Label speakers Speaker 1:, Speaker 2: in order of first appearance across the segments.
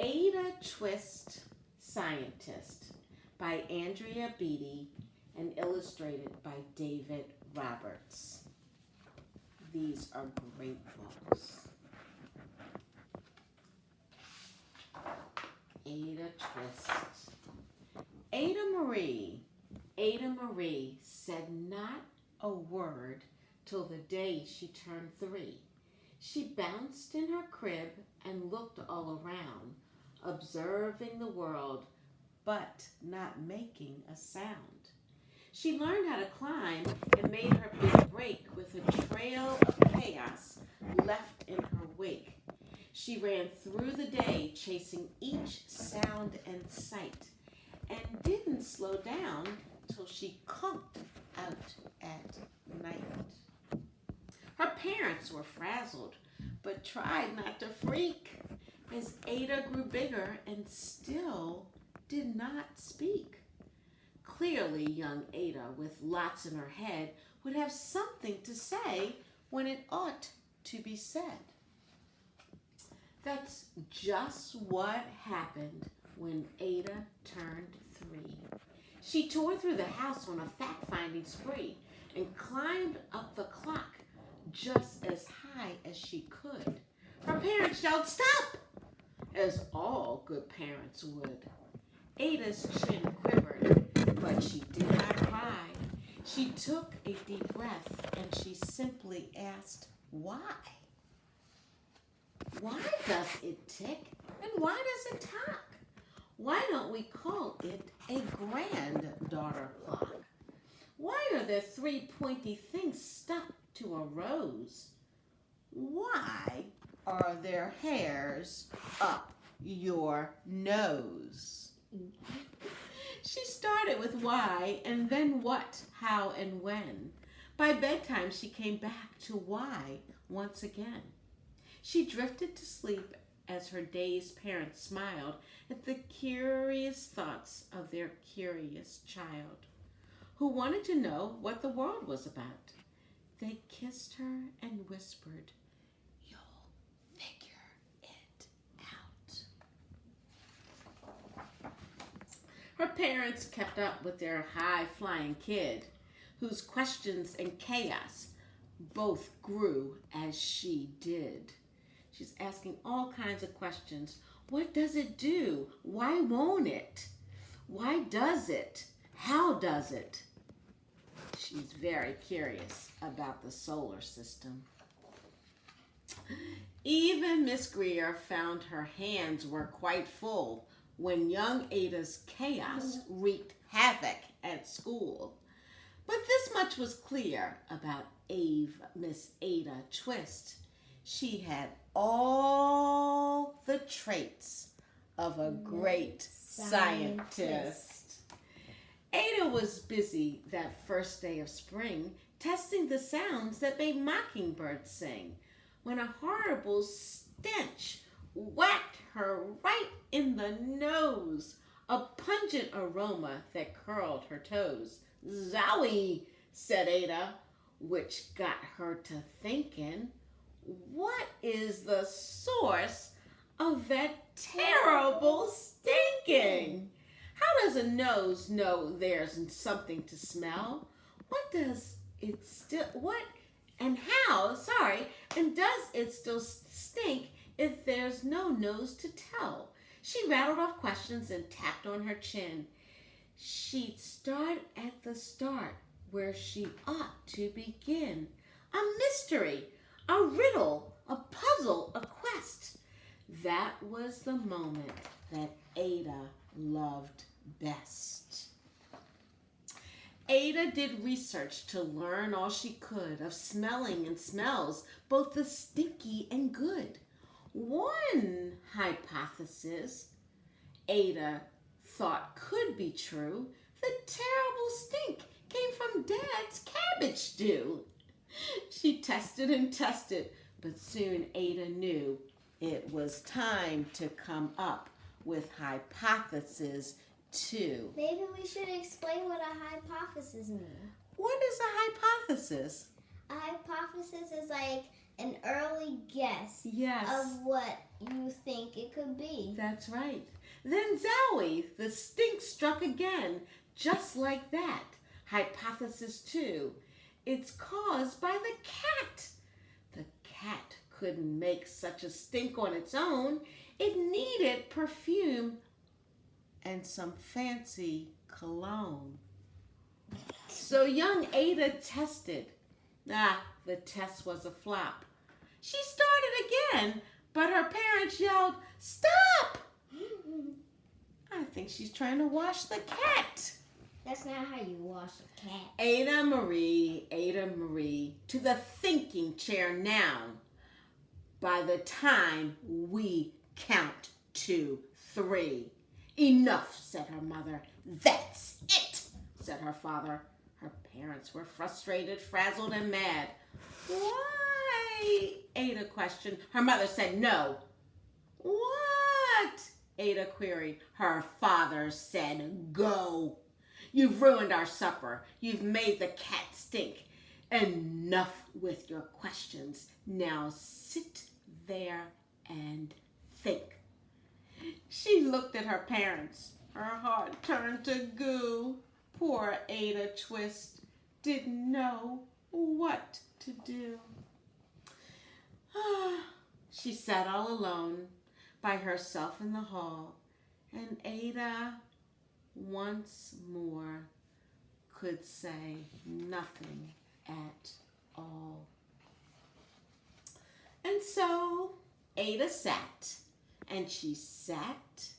Speaker 1: Ada Twist, Scientist by Andrea Beatty and illustrated by David Roberts. These are great books. Ada Twist. Ada Marie said not a word till the day she turned 3. She bounced in her crib and looked all around, observing the world, but not making a sound. She learned how to climb and made her big break with a trail of chaos left in her wake. She ran through the day chasing each sound and sight and didn't slow down till she conked out at night. Her parents were frazzled, but tried not to freak as Ada grew bigger and still did not speak. Clearly, young Ada, with lots in her head, would have something to say when it ought to be said. That's just what happened when Ada turned 3. She tore through the house on a fact-finding spree and climbed up the clock just as high as she could. Her parents yelled, "Stop!" as all good parents would. Ada's chin quivered, but she did not cry. She took a deep breath and she simply asked, "Why? Why does it tick and why does it talk? Why don't we call it a granddaughter clock? Why are there 3 pointy things stuck to a rose? Why are there hairs up your nose?" She started with why and then what, how, and when. By bedtime, she came back to why once again. She drifted to sleep as her dazed parents smiled at the curious thoughts of their curious child, who wanted to know what the world was about. They kissed her and whispered, "You'll figure it out." Her parents kept up with their high-flying kid, whose questions and chaos both grew as she did. She's asking all kinds of questions. What does it do? Why won't it? Why does it? How does it? She's very curious about the solar system. Even Miss Greer found her hands were quite full when young Ada's chaos wreaked havoc at school. But this much was clear about Miss Ada Twist. She had all the traits of a great scientist. Ada was busy that first day of spring testing the sounds that made mockingbirds sing when a horrible stench whacked her right in the nose, a pungent aroma that curled her toes. "Zowie," said Ada, which got her to thinking, what is the source of that terrible stinking? How does a nose know there's something to smell? What does it still, and does it still stink if there's no nose to tell? She rattled off questions and tapped on her chin. She'd start at the start where she ought to begin. A mystery, a riddle, a puzzle, a quest. That was the moment that Ada loved best. Ada did research to learn all she could of smelling and smells, both the stinky and good. One hypothesis Ada thought could be true: the terrible stink came from Dad's cabbage stew. She tested and tested, but soon Ada knew it was time to come up with hypothesis 2.
Speaker 2: Maybe we should explain what a hypothesis means.
Speaker 1: What is a hypothesis?
Speaker 2: A hypothesis is like an early guess
Speaker 1: Yes.
Speaker 2: of what you think it could be.
Speaker 1: That's right. Then Zowie, the stink struck again, just like that. Hypothesis 2. It's caused by the cat. The cat couldn't make such a stink on its own. It needed perfume and some fancy cologne. So young Ada tested. The test was a flop. She started again, but her parents yelled, "Stop!" I think she's trying to wash the cat.
Speaker 2: That's not how you wash a cat.
Speaker 1: Ada Marie, to the thinking chair now. By the time we count to 3. Enough, said her mother. That's it, said her father. Her parents were frustrated, frazzled, and mad. Why? Ada questioned. Her mother said no. What? Ada queried. Her father said go. You've ruined our supper. You've made the cat stink. Enough with your questions. Now sit there and think. She looked at her parents. Her heart turned to goo. Poor Ada Twist didn't know what to do. She sat all alone by herself in the hall, and Ada once more could say nothing at all. And so Ada sat, and she sat,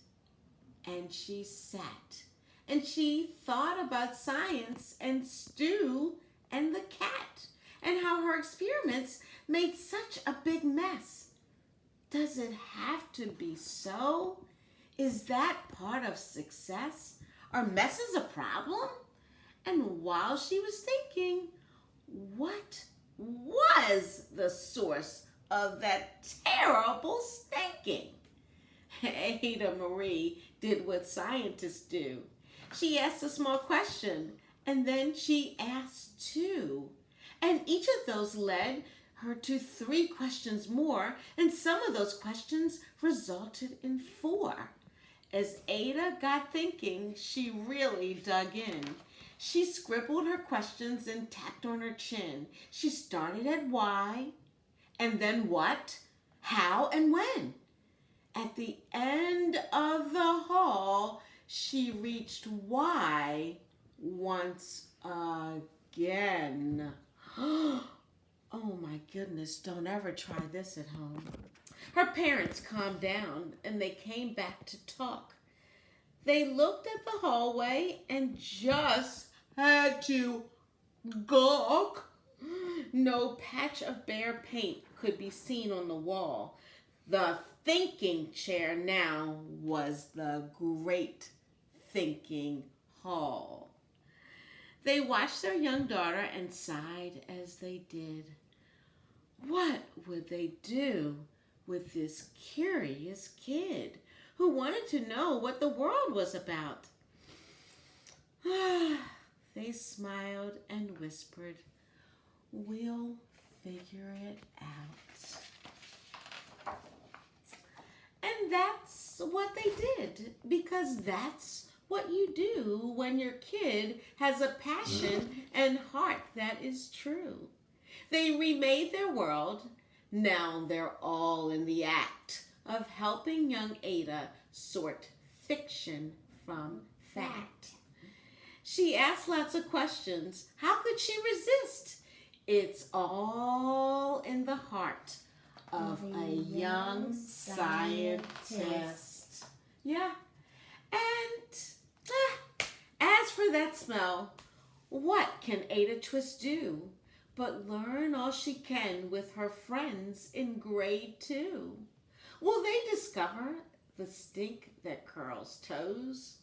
Speaker 1: and she sat, and she thought about science and Stu and the cat, and how her experiments made such a big mess. Does it have to be so? Is that part of success? Are messes a problem? And while she was thinking, what was the source of that terrible stinking? Ada Marie did what scientists do. She asked a small question, and then she asked 2. And each of those led her to 3 questions more, and some of those questions resulted in 4. As Ada got thinking, she really dug in. She scribbled her questions and tapped on her chin. She started at why, and then what, how, and when. At the end of the hall, she reached why once again. Oh my goodness, don't ever try this at home. Her parents calmed down and they came back to talk. They looked at the hallway and just had to gawk. No patch of bare paint could be seen on the wall. The thinking chair now was the great thinking hall. They watched their young daughter and sighed as they did. What would they do with this curious kid who wanted to know what the world was about? They smiled and whispered, "We'll figure it out." And that's what they did, because that's what you do when your kid has a passion and heart that is true. They remade their world. Now they're all in the act of helping young Ada sort fiction from fact. She asked lots of questions. How could she resist? It's all in the heart of a young scientist. Yeah. And as for that smell, what can Ada Twist do but learn all she can with her friends in grade 2? Will they discover the stink that curls toes?